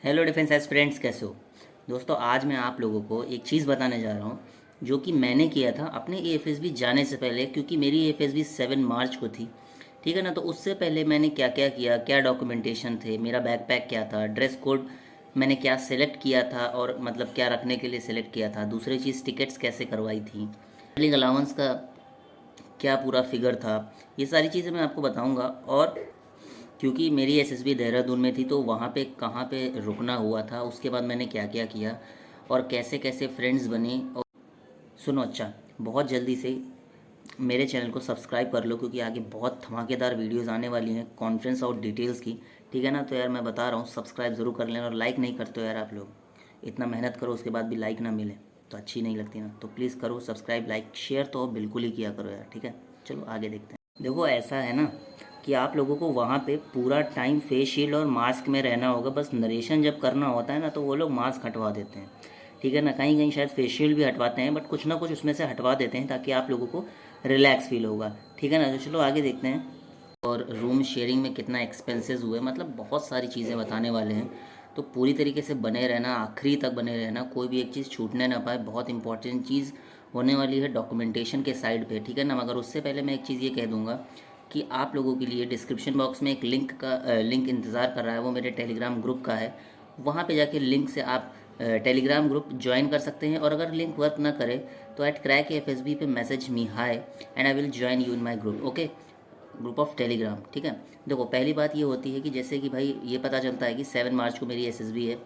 Hello defence aspirants, कैसे हो दोस्तों। आज मैं आप लोगों को एक चीज़ बताने जा रहा हूँ जो कि मैंने किया था अपने एएफएसबी जाने से पहले, क्योंकि मेरी एएफएसबी 7 मार्च को थी। ठीक है ना। तो उससे पहले मैंने क्या क्या किया, क्या डॉक्यूमेंटेशन थे, मेरा बैकपैक क्या था, ड्रेस कोड मैंने क्या सेलेक्ट किया था और मतलब क्या रखने के लिए सेलेक्ट किया था। दूसरी चीज़, टिकट्स कैसे करवाई थी, ट्रैवलिंग अलाउंस का क्या पूरा फिगर था, ये सारी चीज़ें मैं आपको बताऊंगा। और क्योंकि मेरी एसएसबी देहरादून में थी, तो वहाँ पे कहाँ पे रुकना हुआ था, उसके बाद मैंने क्या क्या किया और कैसे कैसे फ्रेंड्स बने। और सुनो, अच्छा, बहुत जल्दी से मेरे चैनल को सब्सक्राइब कर लो, क्योंकि आगे बहुत धमाकेदार वीडियोस आने वाली हैं कॉन्फ्रेंस और डिटेल्स की। ठीक है ना। तो यार मैं बता रहा हूँ, सब्सक्राइब ज़रूर कर लेना। और लाइक नहीं करते हो यार आप लोग, इतना मेहनत करो उसके बाद भी लाइक ना मिले तो अच्छी नहीं लगती ना। तो प्लीज़ करो सब्सक्राइब, लाइक शेयर तो बिल्कुल ही किया करो यार। ठीक है, चलो आगे देखते हैं। देखो, ऐसा है ना कि आप लोगों को वहाँ पे पूरा टाइम फेस शील्ड और मास्क में रहना होगा। बस नरेशन जब करना होता है ना, तो वो लोग मास्क हटवा देते हैं। ठीक है ना। कहीं कहीं शायद फेस शील्ड भी हटवाते हैं, बट कुछ ना कुछ उसमें से हटवा देते हैं ताकि आप लोगों को रिलैक्स फील होगा। ठीक है ना। तो चलो आगे देखते हैं। और रूम शेयरिंग में कितना एक्सपेंसेस हुए, मतलब बहुत सारी चीज़ें बताने वाले हैं। तो पूरी तरीके से बने रहना, आखिरी तक बने रहना, कोई भी एक चीज़ छूटने ना पाए। बहुत इंपॉर्टेंट चीज़ होने वाली है डॉक्यूमेंटेशन के साइड पे। ठीक है ना। मगर उससे पहले मैं एक चीज़ ये कह दूंगा कि आप लोगों के लिए डिस्क्रिप्शन बॉक्स में एक लिंक इंतज़ार कर रहा है। वो मेरे टेलीग्राम ग्रुप का है। वहाँ पे जाके लिंक से आप टेलीग्राम ग्रुप ज्वाइन कर सकते हैं। और अगर लिंक वर्क ना करे तो @crackfsb पे message me hi and I will join you in my group. Okay, group of Telegram. ठीक है। देखो, पहली बात ये होती है कि जैसे कि भाई ये पता चलता है कि 7 मार्च को मेरी एसएसबी है।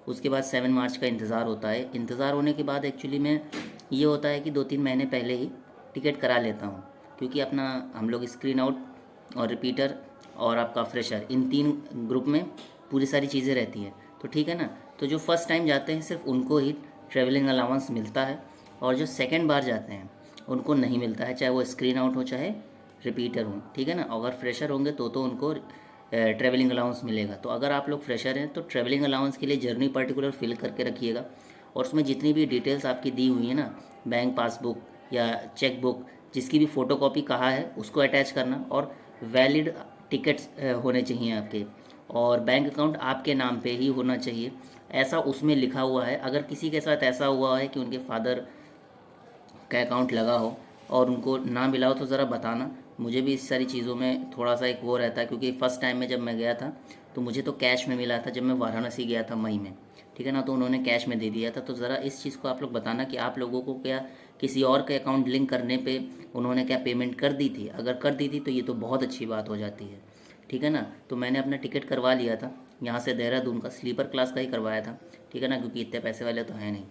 उसके बाद 7 मार्च का इंतज़ार होता है। इंतज़ार होने के बाद एक्चुअली में ये होता है कि 2-3 महीने पहले ही टिकट करा लेता हूँ, क्योंकि अपना हम लोग स्क्रीन आउट और रिपीटर और आपका फ्रेशर, इन 3 ग्रुप में पूरी सारी चीज़ें रहती हैं। तो ठीक है ना। तो जो फर्स्ट टाइम जाते हैं सिर्फ उनको ही ट्रेवलिंग अलाउंस मिलता है, और जो सेकेंड बार जाते हैं उनको नहीं मिलता है, चाहे वो स्क्रीन आउट हो चाहे रिपीटर हूँ। ठीक है ना। अगर फ्रेशर होंगे तो उनको ट्रैवलिंग अलाउंस मिलेगा। तो अगर आप लोग फ्रेशर हैं तो ट्रैवलिंग अलाउंस के लिए जर्नी पर्टिकुलर फिल करके रखिएगा। और उसमें जितनी भी डिटेल्स आपकी दी हुई है ना, बैंक पासबुक या चेक बुक, जिसकी भी फ़ोटोकॉपी कहा है उसको अटैच करना। और वैलिड टिकट्स होने चाहिए आपके, और बैंक अकाउंट आपके नाम पे ही होना चाहिए, ऐसा उसमें लिखा हुआ है। अगर किसी के साथ ऐसा हुआ है कि उनके फादर का अकाउंट लगा हो और उनको ना मिला हो तो ज़रा बताना। मुझे भी इस सारी चीज़ों में थोड़ा सा एक वो रहता है, क्योंकि फ़र्स्ट टाइम में जब मैं गया था तो मुझे तो कैश में मिला था, जब मैं वाराणसी गया था मई में। ठीक है ना। तो उन्होंने कैश में दे दिया था। तो ज़रा इस चीज़ को आप लोग बताना कि आप लोगों को क्या किसी और के अकाउंट लिंक करने पे उन्होंने क्या पेमेंट कर दी थी। अगर कर दी थी तो ये तो बहुत अच्छी बात हो जाती है। ठीक है ना। तो मैंने अपना टिकट करवा लिया था यहाँ से देहरादून का, स्लीपर क्लास का ही करवाया था। ठीक है ना, क्योंकि इतने पैसे वाले तो हैं नहीं।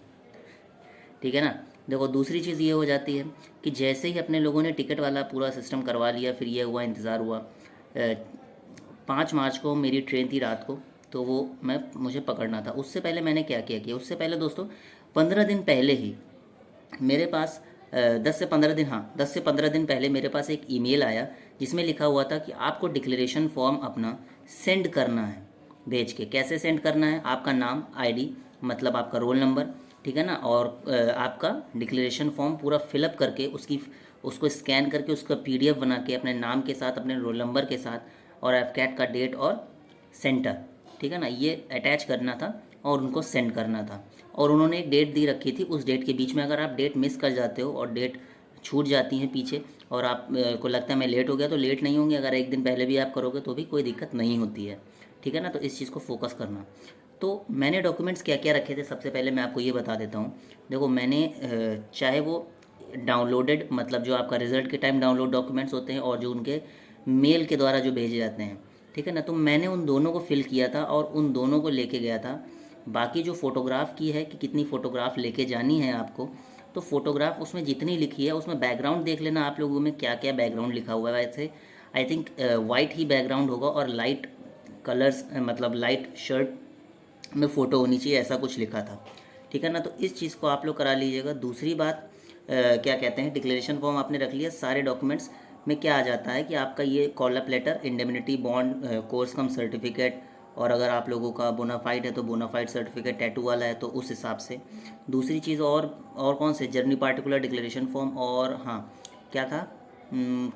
ठीक है ना। देखो, दूसरी चीज़ ये हो जाती है कि जैसे ही अपने लोगों ने टिकट वाला पूरा सिस्टम करवा लिया, फिर ये हुआ, इंतज़ार हुआ। 5 मार्च को मेरी ट्रेन थी रात को, तो वो मुझे पकड़ना था। उससे पहले मैंने क्या क्या किया, उससे पहले दोस्तों 15 दिन पहले ही मेरे पास 10 से 15 दिन, हाँ 10 से 15 दिन पहले मेरे पास एक ईमेल आया, जिसमें लिखा हुआ था कि आपको डिक्लेरेशन फॉर्म अपना सेंड करना है। भेज के कैसे सेंड करना है, आपका नाम, आईडी, मतलब आपका रोल नंबर, ठीक है ना, और आपका डिक्लेरेशन फॉर्म पूरा फिलअप करके उसको स्कैन करके उसका पीडीएफ बना के अपने नाम के साथ, अपने रोल नंबर के साथ और एफकैट का डेट और सेंटर, ठीक है ना, ये अटैच करना था और उनको सेंड करना था। और उन्होंने एक डेट दी रखी थी, उस डेट के बीच में अगर आप डेट मिस कर जाते हो और डेट छूट जाती है पीछे, और आप को लगता है मैं लेट हो गया, तो लेट नहीं होंगे। अगर एक दिन पहले भी आप करोगे तो भी कोई दिक्कत नहीं होती है। ठीक है ना। तो इस चीज़ को फोकस करना। तो मैंने डॉक्यूमेंट्स क्या क्या रखे थे, सबसे पहले मैं आपको ये बता देता हूँ। देखो, मैंने चाहे वो डाउनलोडेड, मतलब जो आपका रिजल्ट के टाइम डाउनलोड डॉक्यूमेंट्स होते हैं, और जो उनके मेल के द्वारा जो भेजे जाते हैं, ठीक है ना, तो मैंने उन दोनों को फिल किया था और उन दोनों को लेके गया था। बाकी जो फ़ोटोग्राफ की है कि कितनी फ़ोटोग्राफ लेके जानी है आपको, तो फ़ोटोग्राफ उसमें जितनी लिखी है, उसमें बैकग्राउंड देख लेना आप लोगों में क्या क्या बैकग्राउंड लिखा हुआ है। वैसे I think white he background होगा और लाइट कलर्स, मतलब लाइट शर्ट में फ़ोटो होनी चाहिए, ऐसा कुछ लिखा था। ठीक है ना। तो इस चीज़ को आप लोग करा लीजिएगा। दूसरी बात, क्या कहते हैं, डिक्लेरेशन फॉर्म आपने रख लिया, सारे डॉक्यूमेंट्स में क्या आ जाता है कि आपका ये call up letter, indemnity bond, course cum certificate, और अगर आप लोगों का बोनाफाइड है तो बोनाफाइड सर्टिफिकेट, टैटू वाला है तो उस हिसाब से। दूसरी चीज़, और कौन से, जर्नी पार्टिकुलर डिक्लेरेशन फॉर्म, और हाँ क्या था,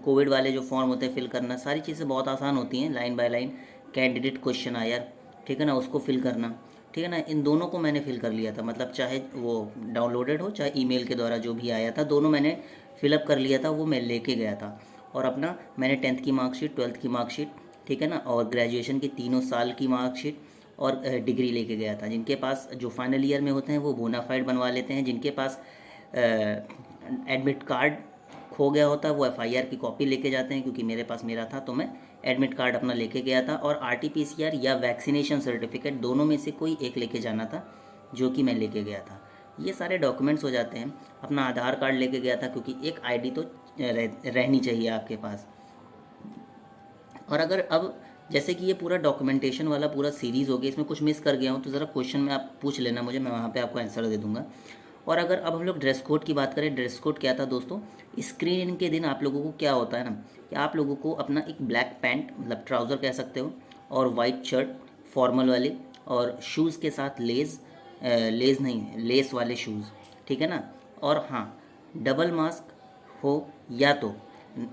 कोविड वाले जो फॉर्म होते हैं फिल करना। सारी चीज़ें बहुत आसान होती हैं, line by line. Candidate question आयर, ठीक है ना, उसको फिल करना। ठीक है ना। इन दोनों को मैंने फिल कर लिया था, मतलब चाहे वो डाउनलोडेड हो चाहे ईमेल के द्वारा जो भी आया था, दोनों मैंने फिलअप कर लिया था, वो मैं लेके गया था। और अपना मैंने 10th की मार्कशीट, 12th की मार्कशीट, ठीक है ना, और ग्रेजुएशन की तीनों साल की मार्कशीट और डिग्री लेके गया था। जिनके पास जो फाइनल ईयर में होते हैं वो बोनाफाइड बनवा लेते हैं, जिनके पास एडमिट कार्ड खो गया होता है वो एफआईआर की कॉपी लेके जाते हैं, क्योंकि मेरे पास मेरा था तो मैं एडमिट कार्ड अपना लेके गया था। और आरटीपीसीआर या वैक्सीनेशन सर्टिफिकेट दोनों में से कोई एक लेके जाना था, जो कि मैं लेके गया था। ये सारे डॉक्यूमेंट्स हो जाते हैं। अपना आधार कार्ड लेके गया था, क्योंकि एक आईडी तो रहनी चाहिए आपके पास। और अगर अब जैसे कि ये पूरा डॉक्यूमेंटेशन वाला पूरा सीरीज़ हो गया, इसमें कुछ मिस कर गया हूँ तो ज़रा क्वेश्चन में आप पूछ लेना मुझे, मैं वहाँ पे आपको आंसर दे दूँगा। और अगर अब हम लोग ड्रेस कोड की बात करें, ड्रेस कोड क्या था दोस्तों, स्क्रीनिंग के दिन आप लोगों को क्या होता है ना, कि आप लोगों को अपना एक ब्लैक पैंट मतलब ट्राउज़र कह सकते हो, और वाइट शर्ट फॉर्मल वाले, और शूज़ के साथ लेस नहीं, लेस वाले शूज़, ठीक है ना। और हाँ, डबल मास्क हो या तो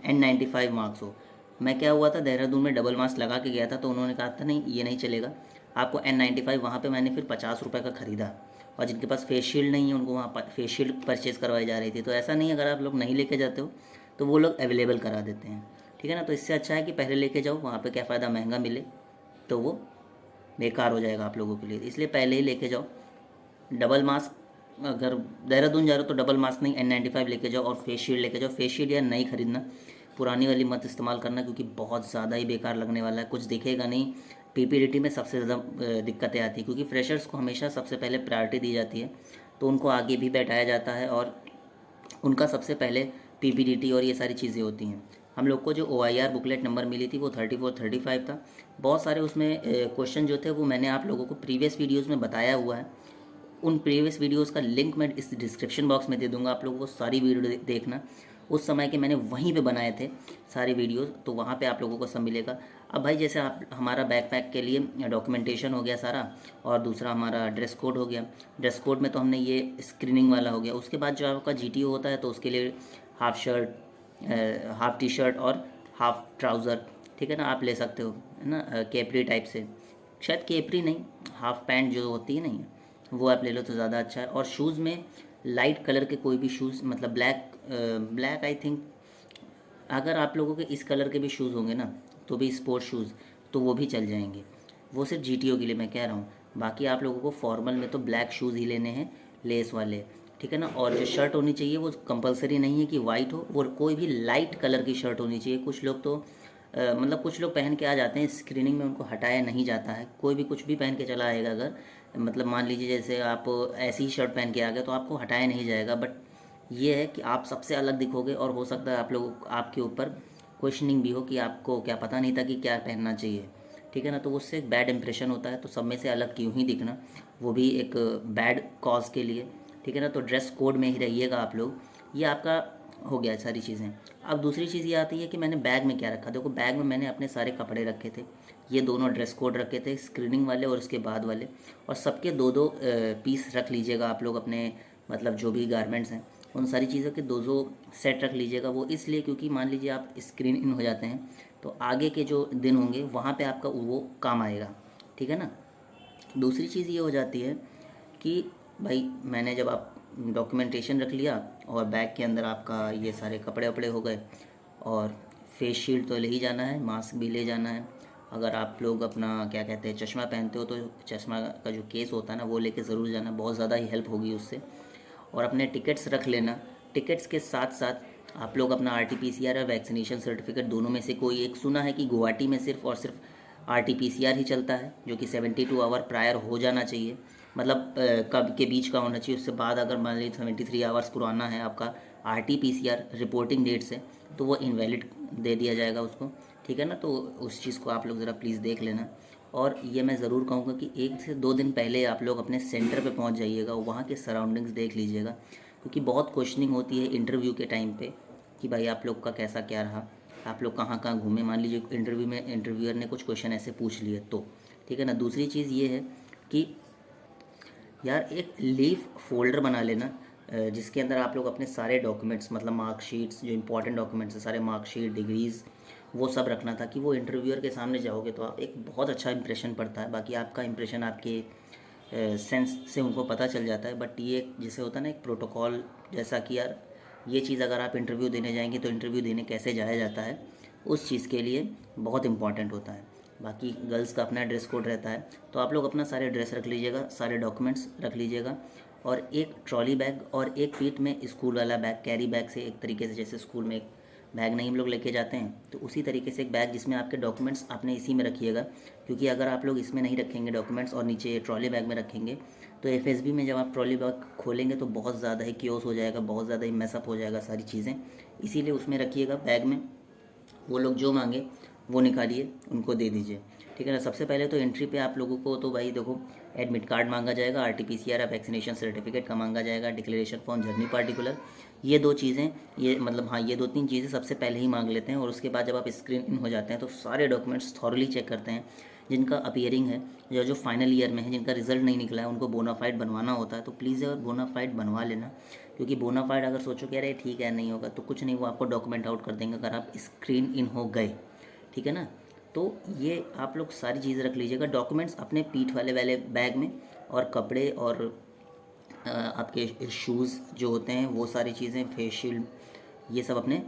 N95 मास्क हो। मैं क्या हुआ था, देहरादून में डबल मास्क लगा के गया था, तो उन्होंने कहा था नहीं ये नहीं चलेगा आपको N95। वहाँ पे मैंने फिर 50 रुपये का ख़रीदा। और जिनके पास फेस शील्ड नहीं है उनको वहाँ फेस शील्ड परचेज़ करवाई जा रही थी। तो ऐसा नहीं है, अगर आप लोग नहीं लेके जाते हो तो वो लोग अवेलेबल करा देते हैं, ठीक है ना। तो इससे अच्छा है कि पहले लेके जाओ, वहाँ पे क्या फ़ायदा, महंगा मिले तो वो बेकार हो जाएगा आप लोगों के लिए, इसलिए पहले ही लेके जाओ। डबल मास्क, अगर देहरादून जा रहे हो तो डबल मास्क नहीं, N95 लेके जाओ, और फेस शील्ड लेके जाओ। फेस शील्ड यार नहीं खरीदना, पुरानी वाली मत इस्तेमाल करना, क्योंकि बहुत ज़्यादा ही बेकार लगने वाला है, कुछ दिखेगा नहीं। पीपीडीटी में सबसे ज़्यादा दिक्कतें आती हैं, क्योंकि फ्रेशर्स को हमेशा सबसे पहले प्रायोरिटी दी जाती है, तो उनको आगे भी बैठाया जाता है, और उनका सबसे पहले पीपीडीटी और ये सारी चीज़ें होती हैं। हम लोग को जो OIR बुकलेट नंबर मिली थी वो 34-35 था। बहुत सारे उसमें क्वेश्चन जो थे वो मैंने आप लोगों को प्रीवियस वीडियोज़ में बताया हुआ है। उन प्रीवियस वीडियोस का लिंक मैं इस डिस्क्रिप्शन बॉक्स में दे दूंगा, आप लोगों को सारी वीडियो देखना। उस समय के मैंने वहीं पे बनाए थे सारे वीडियोस, तो वहाँ पे आप लोगों को सब मिलेगा। अब भाई जैसे आप हमारा बैकपैक के लिए डॉक्यूमेंटेशन हो गया सारा, और दूसरा हमारा ड्रेस कोड हो गया। ड्रेस कोड में तो हमने ये स्क्रीनिंग वाला हो गया। उसके बाद जो आपका GTO होता है तो उसके लिए half shirt, half T shirt और हाफ ट्राउज़र, ठीक है ना, आप ले सकते हो, है ना, केपरी टाइप से, शायद केपरी नहीं, हाफ पैंट जो होती है नहीं, वो आप ले लो तो ज़्यादा अच्छा है। और शूज़ में लाइट कलर के कोई भी शूज़, मतलब ब्लैक आई थिंक, अगर आप लोगों के इस कलर के भी शूज़ होंगे ना तो भी स्पोर्ट्स शूज़, तो वो भी चल जाएंगे। वो सिर्फ GTO के लिए मैं कह रहा हूँ। बाकी आप लोगों को फॉर्मल में तो ब्लैक शूज़ ही लेने हैं, लेस वाले, ठीक है ना। और जो शर्ट होनी चाहिए वो कंपलसरी नहीं है कि वाइट हो, वो कोई भी लाइट कलर की शर्ट होनी चाहिए। कुछ लोग तो मतलब कुछ लोग पहन के आ जाते हैं स्क्रीनिंग में, उनको हटाया नहीं जाता है। कोई भी कुछ भी पहन के चला आएगा, अगर मतलब मान लीजिए जैसे आप ऐसी ही शर्ट पहन के आ गए तो आपको हटाया नहीं जाएगा। बट ये है कि आप सबसे अलग दिखोगे, और हो सकता है आप लोग आपके ऊपर क्वेश्चनिंग भी हो कि आपको क्या पता नहीं था कि क्या पहनना चाहिए, ठीक है ना। तो उससे एक बैड इंप्रेशन होता है, तो सब में से अलग क्यों ही दिखना, वो भी एक बैड कॉज के लिए, ठीक है ना। तो ड्रेस कोड में ही रहिएगा आप लोग। ये आपका हो गया सारी चीज़ें। अब दूसरी चीज़ ये आती है कि मैंने बैग में क्या रखा। देखो बैग में मैंने अपने सारे कपड़े रखे थे, ये दोनों ड्रेस कोड रखे थे, स्क्रीनिंग वाले और उसके बाद वाले, और सबके दो दो पीस रख लीजिएगा आप लोग अपने, मतलब जो भी गारमेंट्स हैं उन सारी चीज़ों के दो दो सेट रख लीजिएगा। वो इसलिए क्योंकि मान लीजिए आप स्क्रीन इन हो जाते हैं तो आगे के जो दिन होंगे वहाँ पे आपका वो काम आएगा, ठीक है ना। दूसरी चीज़ ये हो जाती है कि भाई मैंने जब आप डॉक्यूमेंटेशन रख लिया और बैग के अंदर आपका ये सारे कपड़े वपड़े हो गए, और फेस शील्ड तो ले ही जाना है, मास्क भी ले जाना है। अगर आप लोग अपना क्या कहते हैं चश्मा पहनते हो तो चश्मा का जो केस होता है ना वो लेके ज़रूर जाना, बहुत ज़्यादा ही हेल्प होगी उससे। और अपने टिकट्स रख लेना। टिकट्स के साथ साथ आप लोग अपना RT-PCR और वैक्सीनेशन सर्टिफिकेट दोनों में से कोई एक, सुना है कि गुवाहाटी में सिर्फ और सिर्फ RT-PCR ही चलता है, जो कि 72 आवर प्रायर हो जाना चाहिए, मतलब कब के बीच का होना चाहिए। उससे बाद अगर मान लीजिए 73 आवर्स पुराना है आपका RT-PCR रिपोर्टिंग डेट से, तो वो इनवैलिड दे दिया जाएगा उसको, ठीक है ना। तो उस चीज़ को आप लोग ज़रा प्लीज़ देख लेना। और ये मैं ज़रूर कहूँगा कि 1 से 2 दिन पहले आप लोग अपने सेंटर पे पहुँच जाइएगा, वहाँ के सराउंडिंग्स देख लीजिएगा, क्योंकि बहुत क्वेश्चनिंग होती है इंटरव्यू के टाइम पे कि भाई आप लोग का कैसा क्या रहा, आप लोग कहाँ कहाँ घूमे। मान लीजिए इंटरव्यू में इंटरव्यूअर ने कुछ क्वेश्चन ऐसे पूछ लिए तो, ठीक है ना। दूसरी चीज़ ये है कि यार एक लीफ फोल्डर बना लेना, जिसके अंदर आप लोग अपने सारे डॉक्यूमेंट्स, मतलब मार्कशीट्स, जो इंपॉर्टेंट डॉक्यूमेंट्स हैं सारे, मार्कशीट, डिग्रीज़, वो सब रखना था कि वो इंटरव्यूअर के सामने जाओगे तो आप एक बहुत अच्छा इंप्रेशन पड़ता है। बाकी आपका इंप्रेशन आपके सेंस से उनको पता चल जाता है। बट ये जैसे होता है ना एक प्रोटोकॉल जैसा कि यार ये चीज़ अगर आप इंटरव्यू देने जाएंगे तो इंटरव्यू देने कैसे जाया जाता है, उस चीज़ के लिए बहुत इंपॉर्टेंट होता है। बाकी गर्ल्स का अपना ड्रेस कोड रहता है, तो आप लोग अपना सारे ड्रेस रख लीजिएगा, सारे डॉक्यूमेंट्स रख लीजिएगा, और एक ट्रॉली बैग और एक पीठ में स्कूल वाला बैग, कैरी बैग से एक तरीके से, जैसे स्कूल में एक बैग नहीं हम लोग लेके जाते हैं, तो उसी तरीके से एक बैग जिसमें आपके डॉक्यूमेंट्स आपने इसी में रखिएगा। क्योंकि अगर आप लोग इसमें नहीं रखेंगे डॉक्यूमेंट्स और नीचे ट्रॉली बैग में रखेंगे, तो एफएसबी में जब आप ट्रॉली बैग खोलेंगे तो बहुत ज़्यादा ही क्योस हो जाएगा, बहुत ज़्यादा ही मैसअप हो जाएगा सारी चीज़ें। इसीलिए उसमें रखिएगा बैग में, वो लोग जो मांगे वो निकालिए, उनको दे दीजिए, ठीक है ना। सबसे पहले तो एंट्री पे आप लोगों को तो भाई देखो एडमिट कार्ड मांगा जाएगा, आरटीपीसीआर या वैक्सीनेशन सर्टिफिकेट का मांगा जाएगा, डिक्लेरेशन फॉर्म, जर्नी पार्टिकुलर, ये 2 चीज़ें, ये मतलब हाँ ये 2-3 चीज़ें सबसे पहले ही मांग लेते हैं। और उसके बाद जब आप स्क्रीन इन हो जाते हैं तो सारे डॉक्यूमेंट्स थॉरली चेक करते हैं। जिनका अपीयरिंग है या जो फाइनल ईयर में है, जिनका रिजल्ट नहीं निकला है, उनको बोनाफाइड बनवाना होता है, तो प्लीज़ यार बोनाफाइड बनवा लेना। क्योंकि बोनाफाइड अगर सोचो कि अरे ठीक है नहीं होगा, तो कुछ नहीं, वो आपको डॉक्यूमेंट आउट कर देंगे अगर आप स्क्रीन इन हो गए, ठीक है ना। तो ये आप लोग सारी चीज़ें रख लीजिएगा, डॉक्यूमेंट्स अपने पीठ वाले बैग में, और कपड़े और आपके शूज़ जो होते हैं वो सारी चीज़ें, फेस शील्ड, ये सब अपने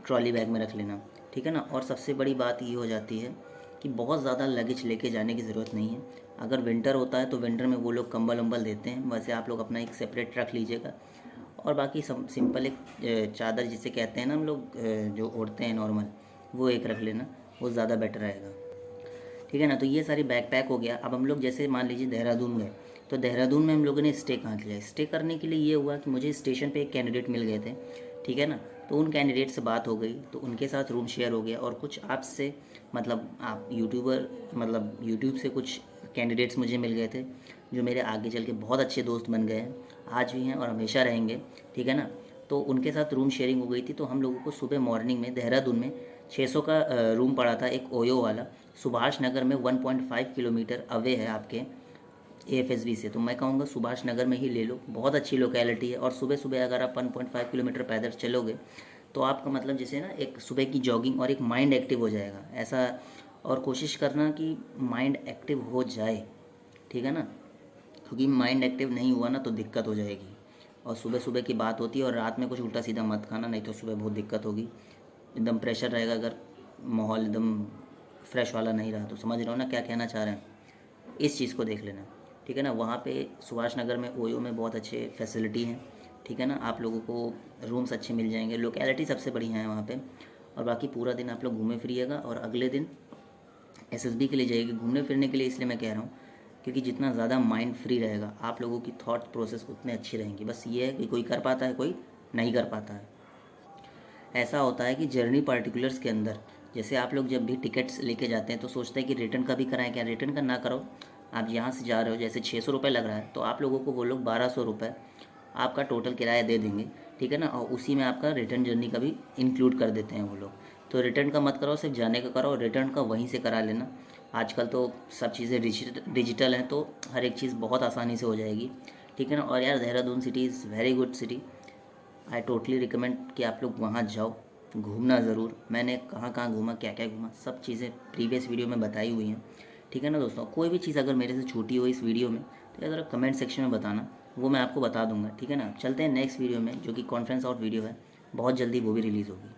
ट्रॉली बैग में रख लेना, ठीक है ना। और सबसे बड़ी बात ये हो जाती है कि बहुत ज़्यादा लगेज लेके जाने की ज़रूरत नहीं है। अगर विंटर होता है तो विंटर में वो लोग कंबल वम्बल देते हैं, वैसे आप लोग अपना एक सेपरेट रख लीजिएगा। और बाकी सिंपल एक चादर जिसे कहते हैं ना हम लोग, जो ओढ़ते हैं नॉर्मल, वो एक रख लेना, वो ज़्यादा बेटर रहेगा, ठीक है ना। तो ये सारी बैग पैक हो गया। अब हम लोग जैसे मान लीजिए देहरादून गए, तो देहरादून में हम लोगों ने स्टे कहाँ किया। स्टे करने के लिए ये हुआ कि मुझे स्टेशन पे एक कैंडिडेट मिल गए थे, ठीक है ना। तो उन कैंडिडेट से बात हो गई, तो उनके साथ रूम शेयर हो गया। और कुछ आपसे मतलब आप यूट्यूबर, मतलब यूट्यूब से कुछ कैंडिडेट्स मुझे मिल गए थे, जो मेरे आगे चल के बहुत अच्छे दोस्त बन गए हैं, आज भी हैं और हमेशा रहेंगे, ठीक है ना। तो उनके साथ रूम शेयरिंग हो गई थी। तो हम लोगों को सुबह मॉर्निंग में देहरादून में 600 का रूम पड़ा था, एक ओयो वाला, सुभाष नगर में 1.5 किलोमीटर अवे है आपके एएफएसबी से। तो मैं कहूँगा सुभाष नगर में ही ले लो, बहुत अच्छी लोकेलिटी है। और सुबह सुबह अगर आप 1.5 किलोमीटर पैदल चलोगे तो आपका मतलब जैसे ना एक सुबह की जॉगिंग और एक माइंड एक्टिव हो जाएगा ऐसा। और कोशिश करना कि माइंड एक्टिव हो जाए, ठीक है ना, क्योंकि माइंड एक्टिव नहीं हुआ ना तो दिक्कत हो जाएगी। और सुबह सुबह की बात होती है, और रात में कुछ उल्टा सीधा मत खाना, नहीं तो सुबह बहुत दिक्कत होगी। एकदम प्रेशर रहेगा अगर माहौल एकदम फ्रेश वाला नहीं रहा तो। समझ रहे हो ना क्या कहना चाह रहे हैं, इस चीज़ को देख लेना, ठीक है ना। वहाँ पे सुभाष नगर में ओयो में बहुत अच्छे फैसिलिटी हैं, ठीक है ना। आप लोगों को रूम्स अच्छे मिल जाएंगे, लोकेलिटी सबसे बढ़िया है वहाँ पे। और बाकी पूरा दिन आप लोग घूमे फिरिएगा, और अगले दिन एसएसबी के लिए जाइएगा घूमने फिरने के लिए। इसलिए मैं कह रहा हूँ क्योंकि जितना ज़्यादा माइंड फ्री रहेगा आप लोगों की थॉट प्रोसेस उतने अच्छी रहेंगी। बस ये है कि कोई कर पाता है, कोई नहीं कर पाता है। ऐसा होता है कि जर्नी पार्टिकुलर्स के अंदर जैसे आप लोग जब भी टिकट्स लेके जाते हैं तो सोचते हैं कि रिटर्न का भी कराएं, क्या रिटर्न का ना करो। आप यहाँ से जा रहे हो, जैसे 600 रुपये लग रहा है, तो आप लोगों को वो लोग 1200 रुपये आपका टोटल किराया दे देंगे, ठीक है ना। और उसी में आपका रिटर्न जर्नी का भी इंक्लूड कर देते हैं वो लोग। तो रिटर्न का मत करो, सिर्फ जाने का करो, रिटर्न का वहीं से करा लेना। आजकल तो सब चीज़ें डिजिटल हैं, तो हर एक चीज़ बहुत आसानी से हो जाएगी, ठीक है ना। और यार Dehradun city is very good city, I totally recommend कि आप लोग वहाँ जाओ, घूमना ज़रूर। मैंने कहाँ कहाँ घूमा, क्या क्या घूमा, सब चीज़ें प्रीवियस वीडियो में बताई हुई हैं, ठीक है ना दोस्तों। कोई भी चीज़ अगर मेरे से छूटी हो इस वीडियो में तो ज़रा कमेंट सेक्शन में बताना, वो मैं आपको बता दूंगा, ठीक है ना। चलते हैं नेक्स्ट वीडियो में, जो कि कॉन्फ्रेंस आउट वीडियो है, बहुत जल्दी वो भी रिलीज़ होगी।